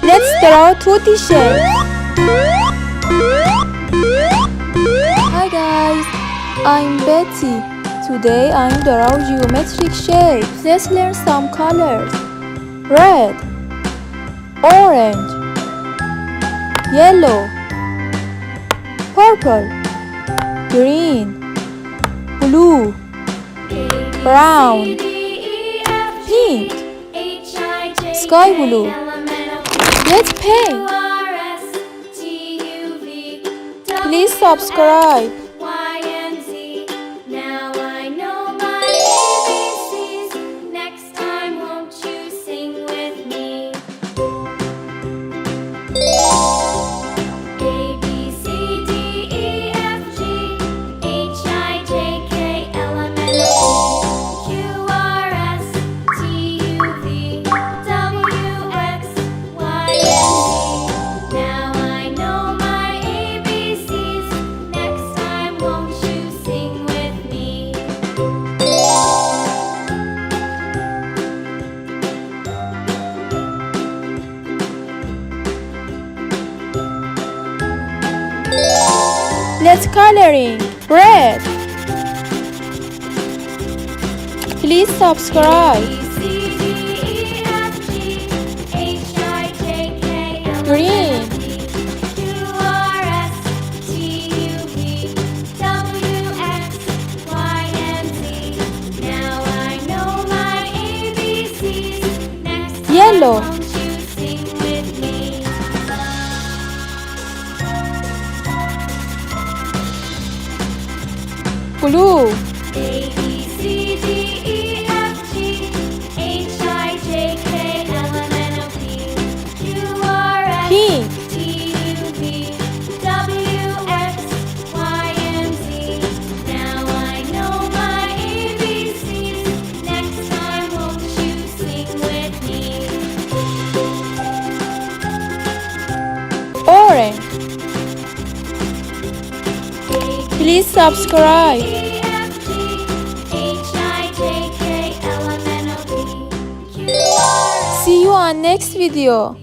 Let's draw two t-shirts. Hi guys, I'm Betty. Today I'm drawing geometric shapes. Let's learn some colors. Red, orange, yellow, purple, green, blue, brown, pink, sky blue. Let's paint. Please subscribe. Now I know my ABCs. Next time, won't you sing with me? A, B, C, D, E, F, G, H, I, J, K, L, M, N, O, P, Q, R, S, T, U, V, W, X, Y, and Z. Now I know my ABCs. Next time, won't you sing with me? Let's coloring. Red. Please subscribe. Green. Yellow. Blue. A, B, C, D, E, F, G, H, I, J, K, L, M, N, O, P, Q, R, S, Pink. T, U, V, W, X, Y, and Z. Now I know my ABCs. Next time, won't you sing with me? Orange. A, B, Please subscribe. E, F, G, H, I, J, K, L, M, N, O, P, Q, R, S. See you on next video.